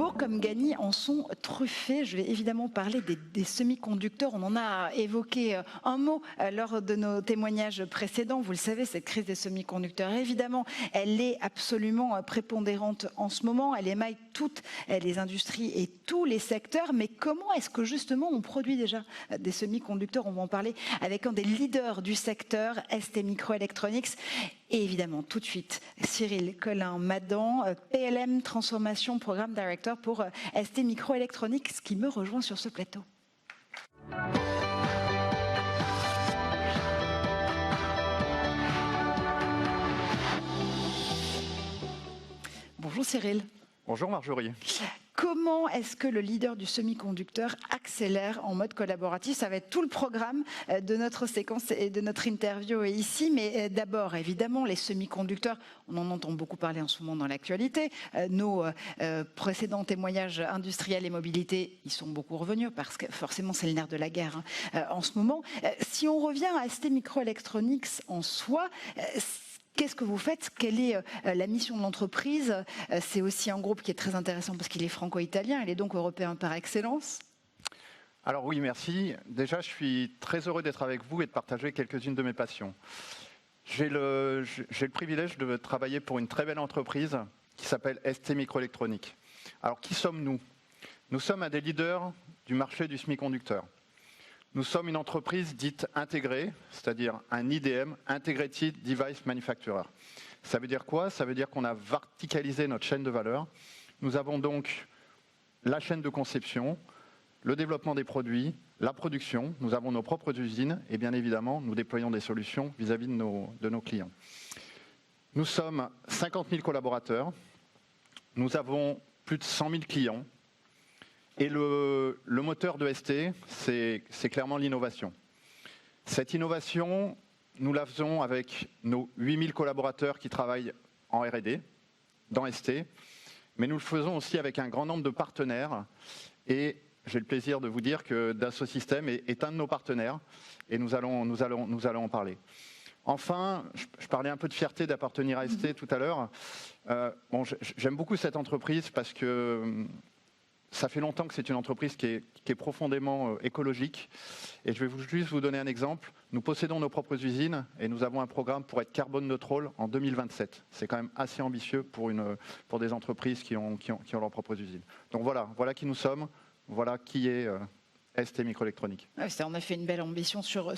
lourds comme Gagny en sont truffés. Je vais évidemment parler des semi-conducteurs. On en a évoqué un mot lors de nos témoignages précédents. Vous le savez, cette crise des semi-conducteurs, évidemment, elle est absolument prépondérante en ce moment. Elle émaille toutes les industries et tous les secteurs. Mais comment est-ce que justement on produit déjà des semi-conducteurs? On va en parler avec un des leaders du secteur, ST Microelectronics. Et évidemment, tout de suite, Cyril Collin-Madan, PLM Transformation Programme Director pour ST Microelectronics, qui me rejoint sur ce plateau. Bonjour Cyril. Bonjour Marjorie. Comment est-ce que le leader du semi-conducteur accélère en mode collaboratif? Ça va être tout le programme de notre séquence et de notre interview ici. Mais d'abord, évidemment, les semi-conducteurs, on en entend beaucoup parler en ce moment dans l'actualité. Nos précédents témoignages industriels et mobilité, ils sont beaucoup revenus parce que forcément, c'est le nerf de la guerre en ce moment. Si on revient à ST Microelectronics en soi, qu'est-ce que vous faites? Quelle est la mission de l'entreprise? C'est aussi un groupe qui est très intéressant parce qu'il est franco-italien, il est donc européen par excellence. Alors oui, merci. Déjà, je suis très heureux d'être avec vous et de partager quelques-unes de mes passions. J'ai le privilège de travailler pour une très belle entreprise qui s'appelle ST Microelectronics. Alors, qui sommes-nous? Nous sommes un des leaders du marché du semi-conducteur. Nous sommes une entreprise dite intégrée, c'est-à-dire un IDM, Integrated Device Manufacturer. Ça veut dire quoi? Ça veut dire qu'on a verticalisé notre chaîne de valeur. Nous avons donc la chaîne de conception, le développement des produits, la production. Nous avons nos propres usines et bien évidemment, nous déployons des solutions vis-à-vis de nos clients. Nous sommes 50 000 collaborateurs. Nous avons plus de 100 000 clients. Et le moteur de ST, c'est clairement l'innovation. Cette innovation, nous la faisons avec nos 8000 collaborateurs qui travaillent en R&D, dans ST, mais nous le faisons aussi avec un grand nombre de partenaires. Et j'ai le plaisir de vous dire que Dassault Systèmes est un de nos partenaires, et nous allons en parler. Enfin, je parlais un peu de fierté d'appartenir à ST tout à l'heure. J'aime beaucoup cette entreprise parce que ça fait longtemps que c'est une entreprise qui est profondément écologique. Et je vais juste vous donner un exemple. Nous possédons nos propres usines et nous avons un programme pour être carbone neutral en 2027. C'est quand même assez ambitieux pour des entreprises qui ont leurs propres usines. Donc voilà qui nous sommes, voilà qui est ST Microelectronics. Ouais, c'est en effet une belle ambition sur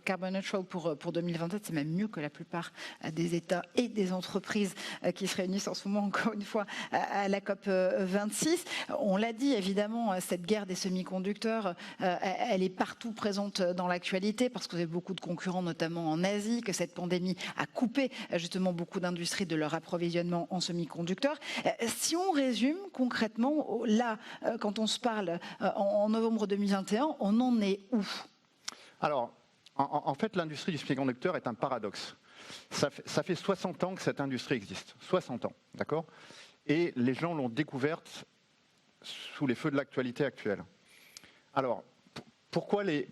Carbon Neutral pour 2027. C'est même mieux que la plupart des États et des entreprises qui se réunissent en ce moment, encore une fois, à la COP 26. On l'a dit, évidemment, cette guerre des semi-conducteurs, elle est partout présente dans l'actualité parce que vous avez beaucoup de concurrents, notamment en Asie, que cette pandémie a coupé justement beaucoup d'industries de leur approvisionnement en semi-conducteurs. Si on résume concrètement, là, quand on se parle en novembre 2021, on en est où? Alors, en fait, l'industrie du semi-conducteur est un paradoxe. Ça fait 60 ans que cette industrie existe. 60 ans, d'accord? Et les gens l'ont découverte sous les feux de l'actualité actuelle. Alors, pourquoi les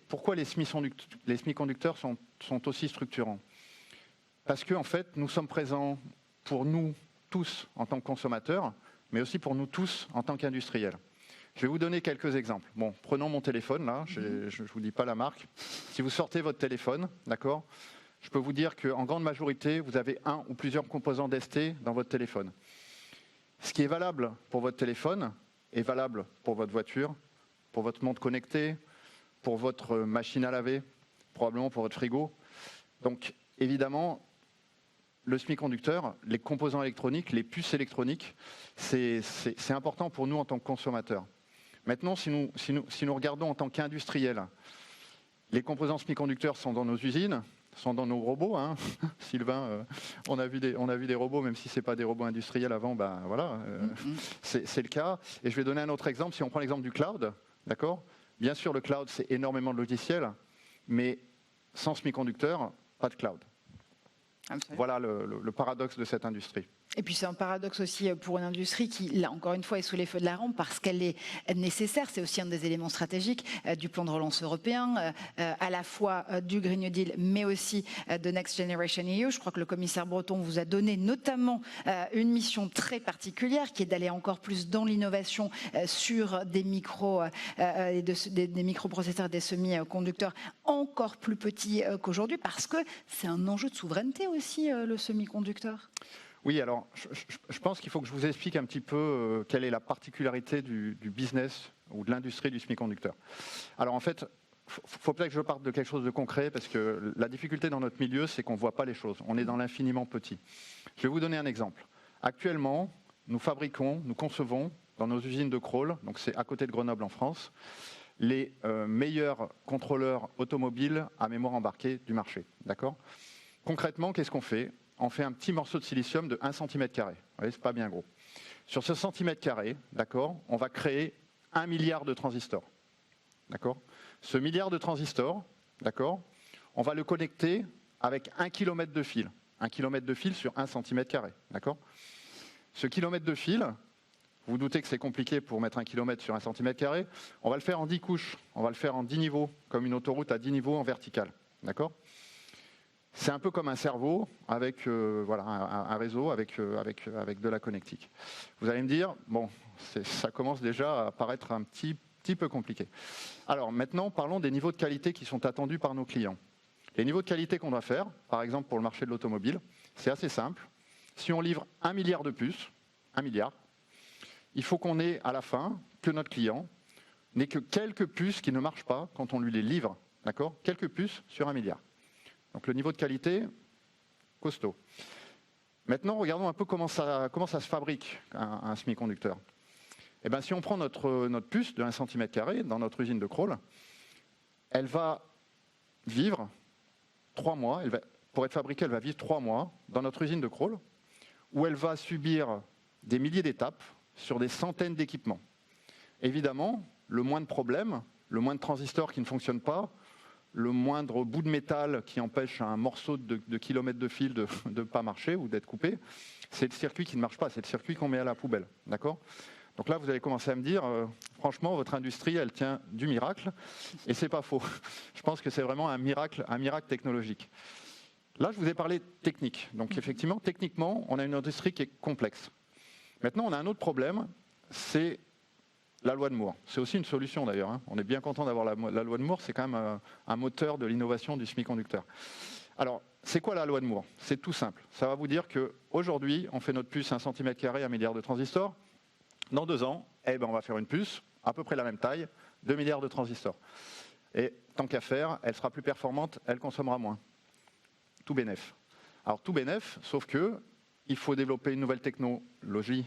semi-conducteurs sont aussi structurants? Parce qu'en fait, nous sommes présents pour nous tous en tant que consommateurs, mais aussi pour nous tous en tant qu'industriels. Je vais vous donner quelques exemples. Bon, prenons mon téléphone, là, je ne vous dis pas la marque. Si vous sortez votre téléphone, d'accord, je peux vous dire qu'en grande majorité, vous avez un ou plusieurs composants d'ST dans votre téléphone. Ce qui est valable pour votre téléphone est valable pour votre voiture, pour votre montre connectée, pour votre machine à laver, probablement pour votre frigo. Donc, évidemment, le semi-conducteur, les composants électroniques, les puces électroniques, c'est important pour nous en tant que consommateurs. Maintenant, si nous regardons en tant qu'industriels, les composants semi-conducteurs sont dans nos usines, sont dans nos robots. Hein. Sylvain, on a vu des robots, même si ce n'est pas des robots industriels avant, ben voilà, c'est le cas. Et je vais donner un autre exemple. Si on prend l'exemple du cloud, d'accord? Bien sûr, le cloud, c'est énormément de logiciels, mais sans semi-conducteurs, pas de cloud. Absolument. Voilà le paradoxe de cette industrie. Et puis c'est un paradoxe aussi pour une industrie qui, là encore une fois, est sous les feux de la rampe parce qu'elle est nécessaire. C'est aussi un des éléments stratégiques du plan de relance européen, à la fois du Green New Deal, mais aussi de Next Generation EU. Je crois que le commissaire Breton vous a donné notamment une mission très particulière qui est d'aller encore plus dans l'innovation sur des des microprocesseurs et des semi-conducteurs encore plus petits qu'aujourd'hui parce que c'est un enjeu de souveraineté aussi, le semi-conducteur. Oui, alors je pense qu'il faut que je vous explique un petit peu quelle est la particularité du business ou de l'industrie du semi-conducteur. Alors en fait, il faut peut-être que je parte de quelque chose de concret parce que la difficulté dans notre milieu, c'est qu'on ne voit pas les choses. On est dans l'infiniment petit. Je vais vous donner un exemple. Actuellement, nous concevons dans nos usines de Crolles, donc c'est à côté de Grenoble en France, les meilleurs contrôleurs automobiles à mémoire embarquée du marché. D'accord ? Concrètement, qu'est-ce qu'on fait ? On fait un petit morceau de silicium de 1 cm². Vous voyez, c'est pas bien gros. Sur ce cm², d'accord, on va créer 1 milliard de transistors. D'accord ? Ce milliard de transistors, d'accord, on va le connecter avec 1 km de fil. 1 km de fil sur 1 cm². D'accord ? Ce kilomètre de fil, vous doutez que c'est compliqué pour mettre 1 km sur 1 cm², on va le faire en 10 couches. On va le faire en 10 niveaux, comme une autoroute à 10 niveaux en vertical. D'accord ? C'est un peu comme un cerveau avec un réseau avec de la connectique. Vous allez me dire, bon, ça commence déjà à paraître un petit peu compliqué. Alors maintenant, parlons des niveaux de qualité qui sont attendus par nos clients. Les niveaux de qualité qu'on doit faire, par exemple pour le marché de l'automobile, c'est assez simple. Si on livre 1 milliard de puces, 1 milliard, il faut qu'on ait à la fin que notre client n'ait que quelques puces qui ne marchent pas quand on lui les livre. D'accord ? Quelques puces sur 1 milliard. Donc le niveau de qualité, costaud. Maintenant, regardons un peu comment ça se fabrique un semi-conducteur. Eh bien, si on prend notre puce de 1 cm² dans notre usine de Crolles, elle va vivre 3 mois, pour être fabriquée, elle va vivre 3 mois dans notre usine de Crolles, où elle va subir des milliers d'étapes sur des centaines d'équipements. Évidemment, le moins de problèmes, le moins de transistors qui ne fonctionnent pas, le moindre bout de métal qui empêche un morceau de kilomètre de fil de ne pas marcher ou d'être coupé, c'est le circuit qui ne marche pas, c'est le circuit qu'on met à la poubelle. D'accord ? Donc là, vous allez commencer à me dire, franchement, votre industrie, elle tient du miracle, et c'est pas faux. Je pense que c'est vraiment un miracle technologique. Là, je vous ai parlé technique. Donc effectivement, techniquement, on a une industrie qui est complexe. Maintenant, on a un autre problème, c'est la loi de Moore. C'est aussi une solution d'ailleurs. Hein. On est bien content d'avoir la loi de Moore, c'est quand même un moteur de l'innovation du semi-conducteur. Alors, c'est quoi la loi de Moore ? C'est tout simple. Ça va vous dire qu'aujourd'hui, on fait notre puce 1 cm², 1 milliard de transistors. Dans 2 ans, on va faire une puce à peu près la même taille, 2 milliards de transistors. Et tant qu'à faire, elle sera plus performante, elle consommera moins. Tout bénef. Alors tout bénef, sauf que il faut développer une nouvelle technologie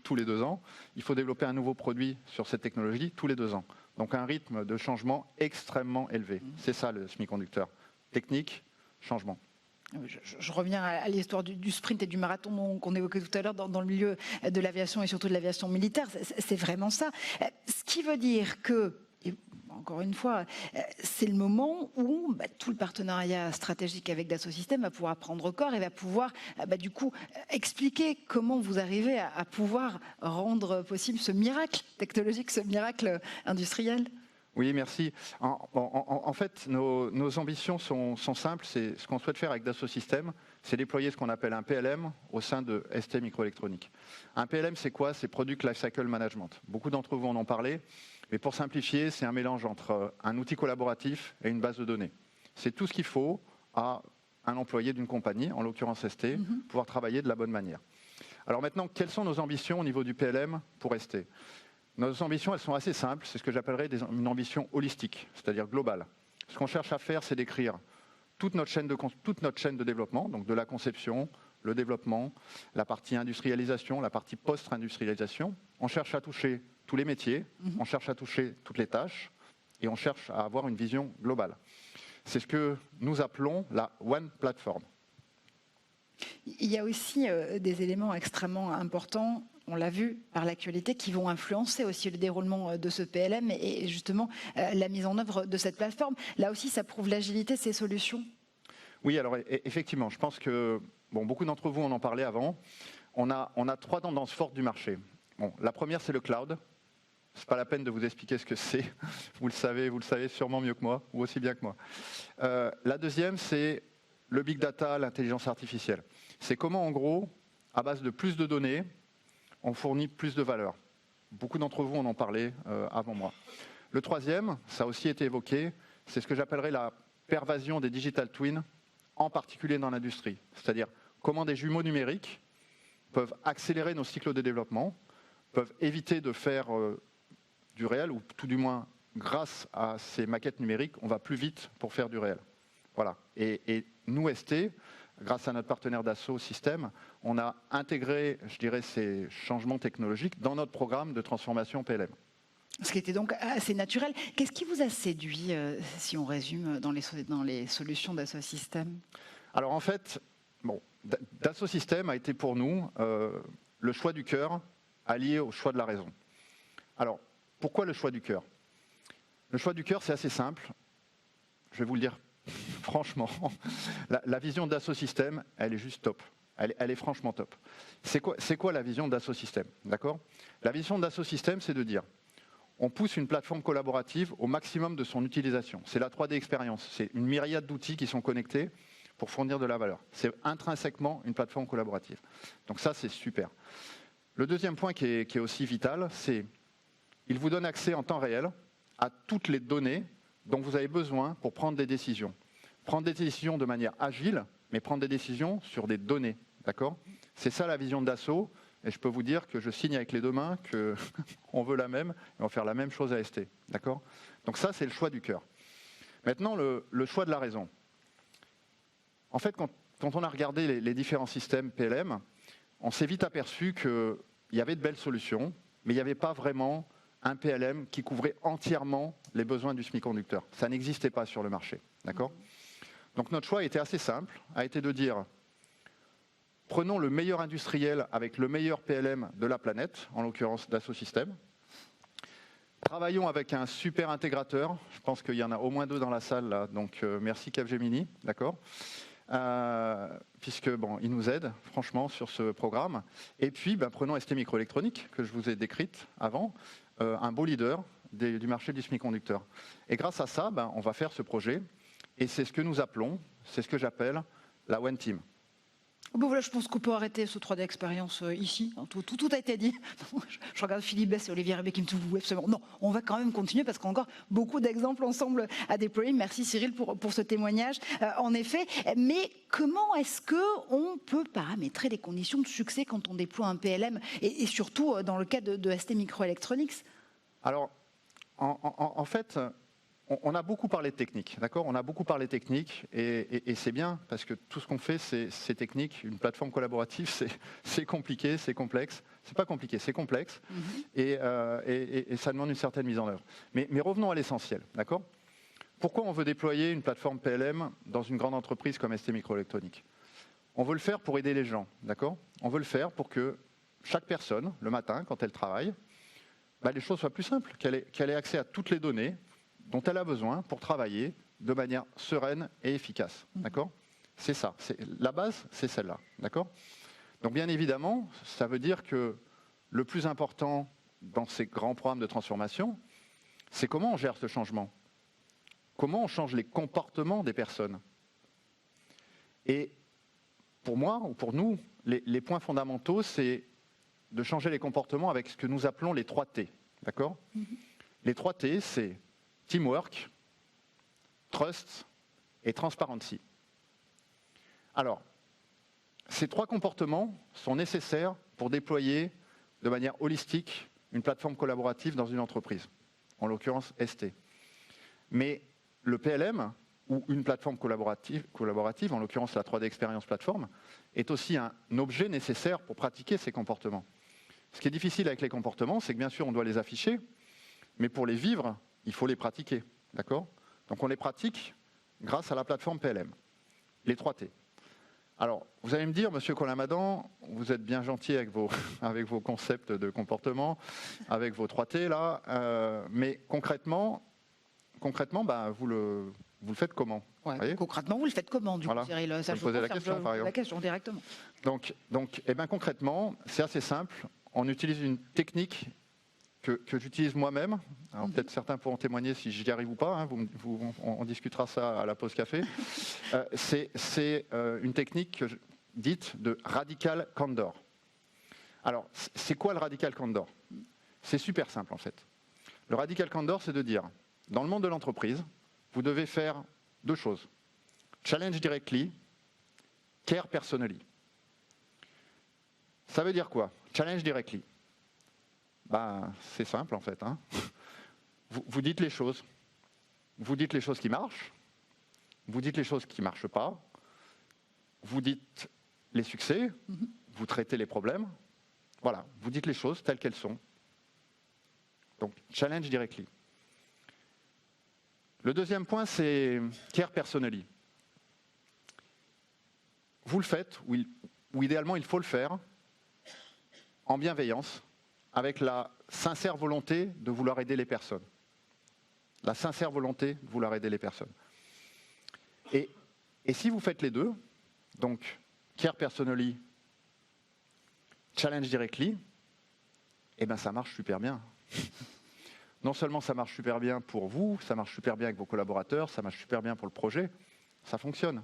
tous les 2 ans. Il faut développer un nouveau produit sur cette technologie tous les 2 ans. Donc un rythme de changement extrêmement élevé. C'est ça le semi-conducteur. Technique, changement. Je reviens à l'histoire du sprint et du marathon qu'on évoquait tout à l'heure dans le milieu de l'aviation et surtout de l'aviation militaire. C'est vraiment ça. Ce qui veut dire que, encore une fois, c'est le moment où tout le partenariat stratégique avec Dassault Systèmes va pouvoir prendre corps et va pouvoir du coup expliquer comment vous arrivez à pouvoir rendre possible ce miracle technologique, ce miracle industriel. Oui, merci. En fait, nos ambitions sont simples. C'est ce qu'on souhaite faire avec Dassault Systèmes, c'est déployer ce qu'on appelle un PLM au sein de ST Microélectronique. Un PLM, c'est quoi ? C'est Product Lifecycle Management. Beaucoup d'entre vous en ont parlé, mais pour simplifier, c'est un mélange entre un outil collaboratif et une base de données. C'est tout ce qu'il faut à un employé d'une compagnie, en l'occurrence ST, pouvoir travailler de la bonne manière. Alors maintenant, quelles sont nos ambitions au niveau du PLM pour ST ? Nos ambitions, elles sont assez simples, c'est ce que j'appellerais une ambition holistique, c'est-à-dire globale. Ce qu'on cherche à faire, c'est d'écrire toute notre chaîne de développement, donc de la conception, le développement, la partie industrialisation, la partie post-industrialisation. On cherche à toucher tous les métiers, on cherche à toucher toutes les tâches, et on cherche à avoir une vision globale. C'est ce que nous appelons la One Platform. Il y a aussi des éléments extrêmement importants, on l'a vu par l'actualité, qui vont influencer aussi le déroulement de ce PLM et justement la mise en œuvre de cette plateforme. Là aussi, ça prouve l'agilité de ces solutions. Oui, alors effectivement, je pense que beaucoup d'entre vous en ont parlé avant. On a 3 tendances fortes du marché. La première, c'est le cloud. Ce n'est pas la peine de vous expliquer ce que c'est. Vous le savez sûrement mieux que moi, ou aussi bien que moi. La deuxième, c'est le big data, l'intelligence artificielle. C'est comment, en gros, à base de plus de données, on fournit plus de valeur. Beaucoup d'entre vous en ont parlé avant moi. Le troisième, ça a aussi été évoqué, c'est ce que j'appellerais la pervasion des digital twins, en particulier dans l'industrie. C'est-à-dire comment des jumeaux numériques peuvent accélérer nos cycles de développement, peuvent éviter de faire du réel, ou tout du moins, grâce à ces maquettes numériques, on va plus vite pour faire du réel. Voilà. Et nous, ST, grâce à notre partenaire Dassault Systèmes, on a intégré, je dirais, ces changements technologiques dans notre programme de transformation PLM. Ce qui était donc assez naturel. Qu'est-ce qui vous a séduit, si on résume, dans les solutions Dassault Systèmes? Alors en fait, Dassault Systèmes a été pour nous le choix du cœur allié au choix de la raison. Alors, pourquoi le choix du cœur? Le choix du cœur, c'est assez simple. Je vais vous le dire franchement. La vision Dassault Systèmes, elle est juste top. Elle est franchement top. C'est quoi la vision Dassault Systèmes? D'accord? La vision Dassault Systèmes, c'est de dire on pousse une plateforme collaborative au maximum de son utilisation. C'est la 3D expérience. C'est une myriade d'outils qui sont connectés pour fournir de la valeur. C'est intrinsèquement une plateforme collaborative. Donc ça, c'est super. Le deuxième point qui est aussi vital, c'est qu'il vous donne accès en temps réel à toutes les données dont vous avez besoin pour prendre des décisions. Prendre des décisions de manière agile, mais prendre des décisions sur des données. D'accord? C'est ça la vision de Dassault. Et je peux vous dire que je signe avec les 2 mains qu'on veut la même, et on va faire la même chose à ST. D'accord? Donc ça, c'est le choix du cœur. Maintenant, le choix de la raison. En fait, quand on a regardé les différents systèmes PLM, on s'est vite aperçu qu'il y avait de belles solutions, mais il n'y avait pas vraiment un PLM qui couvrait entièrement les besoins du semi-conducteur. Ça n'existait pas sur le marché. D'accord? Donc notre choix était assez simple, a été de dire prenons le meilleur industriel avec le meilleur PLM de la planète, en l'occurrence Dassault Systèmes. Travaillons avec un super intégrateur. Je pense qu'il y en a au moins 2 dans la salle, là, donc merci Capgemini, d'accord, puisque il nous aide franchement sur ce programme. Et puis prenons ST Microélectronique, que je vous ai décrite avant, un beau leader du marché du semi-conducteur. Et grâce à ça, on va faire ce projet. Et c'est ce que nous appelons, c'est ce que j'appelle la One Team. Bon, voilà, je pense qu'on peut arrêter ce 3D expérience ici. Tout a été dit. Je regarde Philippe Bess et Olivier Rébé qui me disent absolument. Non, on va quand même continuer parce qu'on a encore beaucoup d'exemples ensemble à déployer. Merci Cyril pour ce témoignage. En effet, mais comment est-ce qu'on peut paramétrer les conditions de succès quand on déploie un PLM et surtout dans le cas de ST Microelectronics? Alors, en fait, on a beaucoup parlé de technique, d'accord? On a beaucoup parlé technique et c'est bien parce que tout ce qu'on fait, c'est technique. Une plateforme collaborative, c'est compliqué, c'est complexe. C'est pas compliqué, c'est complexe et ça demande une certaine mise en œuvre. Mais revenons à l'essentiel, d'accord? Pourquoi on veut déployer une plateforme PLM dans une grande entreprise comme ST Microélectronique? On veut le faire pour aider les gens, d'accord? On veut le faire pour que chaque personne, le matin, quand elle travaille, les choses soient plus simples, qu'elle ait accès à toutes les données dont elle a besoin pour travailler de manière sereine et efficace. D'accord? C'est ça. La base, c'est celle-là. D'accord? Donc bien évidemment, ça veut dire que le plus important dans ces grands programmes de transformation, c'est comment on gère ce changement. Comment on change les comportements des personnes. Et pour moi, ou pour nous, les points fondamentaux, c'est de changer les comportements avec ce que nous appelons les 3 T. D'accord? Les 3 T, c'est teamwork, trust et transparency. Alors, ces 3 comportements sont nécessaires pour déployer de manière holistique une plateforme collaborative dans une entreprise, en l'occurrence ST. Mais le PLM, ou une plateforme collaborative, en l'occurrence la 3D Experience Platform, est aussi un objet nécessaire pour pratiquer ces comportements. Ce qui est difficile avec les comportements, c'est que bien sûr on doit les afficher, mais pour les vivre, il faut les pratiquer. D'accord? Donc on les pratique grâce à la plateforme PLM, les 3 T. Alors, vous allez me dire, Monsieur Colin-Madan, vous êtes bien gentil avec vos concepts de comportement, avec vos 3 T là, mais concrètement, vous vous le faites comment? Ouais, Voyez, concrètement, vous le faites comment, du coup, voilà. Cyril? Ça, Vous me je posez la confirme, question, je par pose la exemple. question directement. Donc concrètement, c'est assez simple. On utilise une technique que j'utilise moi-même. Alors peut-être certains pourront témoigner si j'y arrive ou pas. Hein, on discutera ça à la pause café. C'est une technique dite de radical candor. Alors, c'est quoi le radical candor? C'est super simple en fait. Le radical candor, c'est de dire, dans le monde de l'entreprise, vous devez faire deux choses. Challenge directly, care personally. Ça veut dire quoi? Challenge directly. Ben, c'est simple en fait. Hein. Vous dites les choses. Vous dites les choses qui marchent. Vous dites les choses qui ne marchent pas. Vous dites les succès. Vous traitez les problèmes. Voilà, vous dites les choses telles qu'elles sont. Donc, challenge directly. Le deuxième point, c'est care personally. Vous le faites, ou idéalement il faut le faire, en bienveillance, avec la sincère volonté de vouloir aider les personnes. La sincère volonté de vouloir aider les personnes. Et si vous faites les deux, donc care personally, challenge directly, eh bien ça marche super bien. Non seulement ça marche super bien pour vous, ça marche super bien avec vos collaborateurs, ça marche super bien pour le projet, ça fonctionne.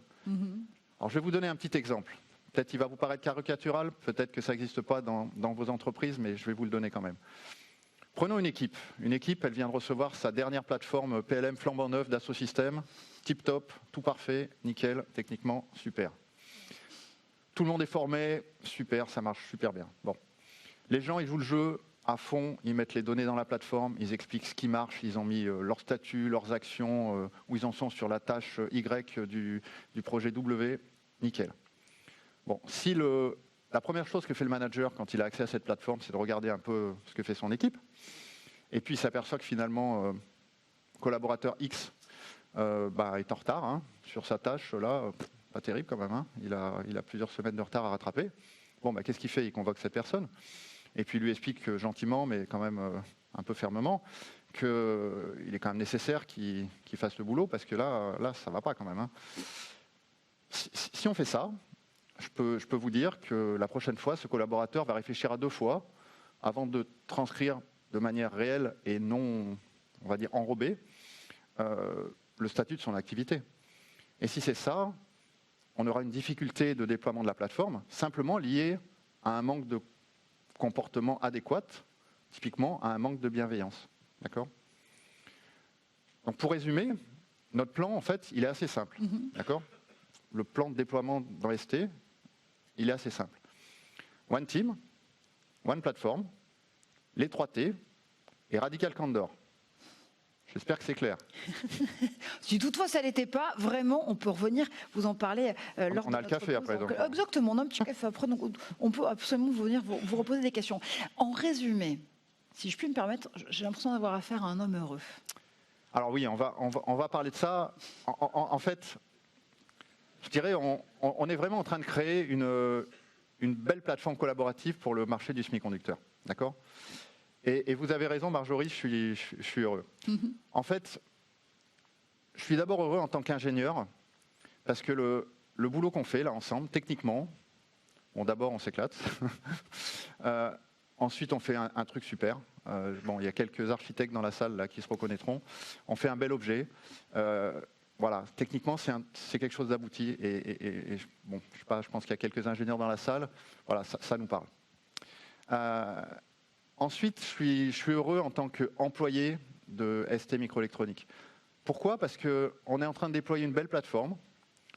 Alors je vais vous donner un petit exemple. Peut-être qu'il va vous paraître caricatural, peut-être que ça n'existe pas dans vos entreprises, mais je vais vous le donner quand même. Prenons une équipe. Une équipe, elle vient de recevoir sa dernière plateforme PLM flambant neuf d'Asso Systèmes, tip top, tout parfait, nickel, techniquement, super. Tout le monde est formé, super, ça marche super bien. Bon. Les gens, ils jouent le jeu à fond, ils mettent les données dans la plateforme, ils expliquent ce qui marche, ils ont mis leur statut, leurs actions, où ils en sont sur la tâche Y du projet W, nickel. Bon, si la première chose que fait le manager quand il a accès à cette plateforme, c'est de regarder un peu ce que fait son équipe, et puis il s'aperçoit que finalement, collaborateur X est en retard hein, sur sa tâche, là, pas terrible quand même, hein, il a plusieurs semaines de retard à rattraper. Bon, qu'est-ce qu'il fait? Il convoque cette personne, et puis il lui explique gentiment, mais quand même un peu fermement, qu'il est quand même nécessaire qu'il fasse le boulot, parce que là ça ne va pas quand même. Hein. Si on fait ça, je peux vous dire que la prochaine fois, ce collaborateur va réfléchir à 2 fois avant de transcrire de manière réelle et non, on va dire, enrobée, le statut de son activité. Et si c'est ça, on aura une difficulté de déploiement de la plateforme, simplement liée à un manque de comportement adéquat, typiquement à un manque de bienveillance. D'accord ? Donc pour résumer, notre plan, en fait, il est assez simple. D'accord ? Le plan de déploiement dans ST, il est assez simple. One team, one platform, les 3 T et radical candor. J'espère que c'est clair. Si toutefois ça n'était pas, vraiment, on peut revenir, vous en parler lors on de a le café pause. après. Donc. Exactement, on a un petit café après, donc on peut absolument venir vous reposer des questions. En résumé, si je puis me permettre, j'ai l'impression d'avoir affaire à un homme heureux. Alors oui, on va parler de ça. En fait, je dirais, on est vraiment en train de créer une belle plateforme collaborative pour le marché du semi-conducteur. D'accord ? Et vous avez raison, Marjorie, je suis heureux. En fait, je suis d'abord heureux en tant qu'ingénieur, parce que le boulot qu'on fait là ensemble, techniquement, bon d'abord on s'éclate, ensuite on fait un truc super. Il y a quelques architectes dans la salle là, qui se reconnaîtront. On fait un bel objet. Voilà, techniquement c'est quelque chose d'abouti. Et bon, je sais pas, je pense qu'il y a quelques ingénieurs dans la salle. Voilà, ça nous parle. Ensuite, je suis heureux en tant qu'employé de ST Microélectronique. Pourquoi ? Parce qu'on est en train de déployer une belle plateforme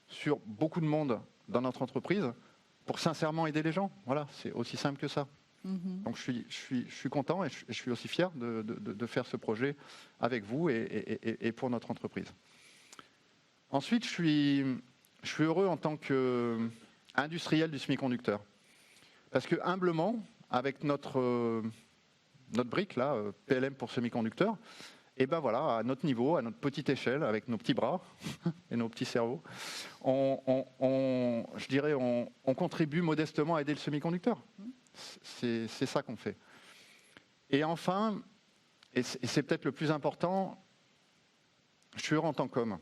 sur beaucoup de monde dans notre entreprise pour sincèrement aider les gens. Voilà, c'est aussi simple que ça. Donc je suis content et je suis aussi fier de faire ce projet avec vous et pour notre entreprise. Ensuite, je suis heureux en tant qu'industriel du semi-conducteur. Parce que humblement, avec notre brique, là, PLM pour semi-conducteurs, et ben voilà, à notre niveau, à notre petite échelle, avec nos petits bras et nos petits cerveaux, on contribue modestement à aider le semi-conducteur. C'est ça qu'on fait. Et enfin, et c'est peut-être le plus important, je suis heureux en tant qu'homme.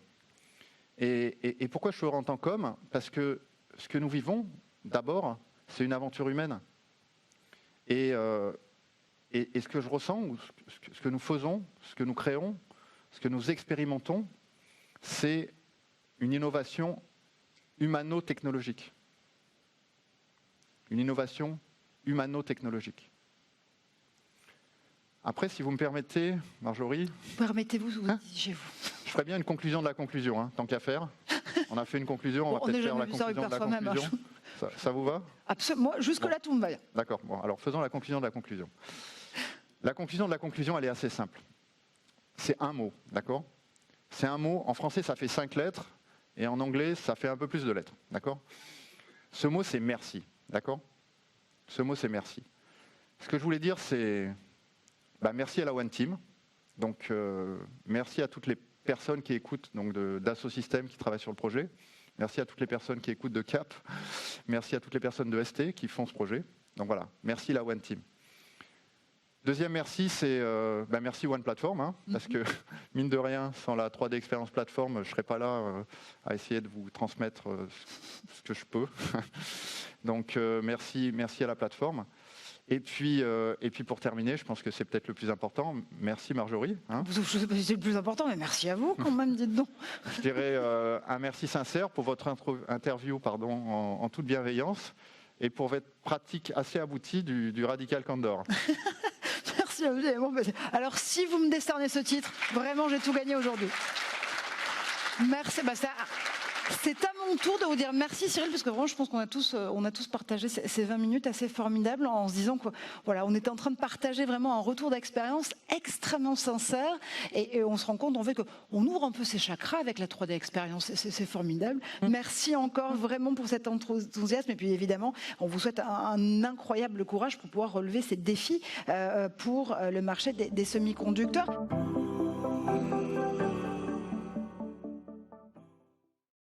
Et pourquoi je suis heureux en tant qu'homme? Parce que ce que nous vivons, d'abord, c'est une aventure humaine. Et ce que je ressens, ou ce que nous faisons, ce que nous créons, ce que nous expérimentons, c'est une innovation humano-technologique. Une innovation humano-technologique. Après, si vous me permettez, Marjorie... Permettez-vous, chez vous. Je ferais bien une conclusion de la conclusion, hein, tant qu'à faire. On a fait une conclusion, on va peut-être faire la conclusion de la conclusion. Ça vous va? Absolument. Jusque-là, tout me va bien. D'accord. Bon, alors faisons la conclusion de la conclusion. La conclusion de la conclusion, elle est assez simple. C'est un mot, d'accord? C'est un mot. En français, ça fait 5 lettres, et en anglais, ça fait un peu plus de lettres, d'accord? Ce mot, c'est merci, d'accord? Ce mot, c'est merci. Ce que je voulais dire, c'est merci à la One Team. Donc, merci à toutes les personnes qui écoutent d'Asso Systèmes qui travaillent sur le projet. Merci à toutes les personnes qui écoutent de CAP. Merci à toutes les personnes de ST qui font ce projet. Donc voilà, merci la One Team. Deuxième merci, c'est merci One Platform, hein, parce que mine de rien, sans la 3D Experience Platform, je ne serais pas là à essayer de vous transmettre ce que je peux. Donc merci à la plateforme. Et puis pour terminer, je pense que c'est peut-être le plus important. Merci Marjorie. Hein. Je ne sais pas si c'est le plus important, mais merci à vous quand même, dites donc. Je dirais un merci sincère pour votre interview en toute bienveillance et pour votre pratique assez aboutie du Radical Candor. Merci à vous. Alors si vous me décernez ce titre, vraiment j'ai tout gagné aujourd'hui. Merci. C'est à mon tour de vous dire merci Cyril, parce que vraiment je pense qu'on a tous partagé ces 20 minutes assez formidables en se disant qu'on était en train de partager vraiment un retour d'expérience extrêmement sincère et on se rend compte en fait qu'on ouvre un peu ses chakras avec la 3D expérience, c'est formidable. Merci encore vraiment pour cet enthousiasme et puis évidemment on vous souhaite un incroyable courage pour pouvoir relever ces défis pour le marché des semi-conducteurs.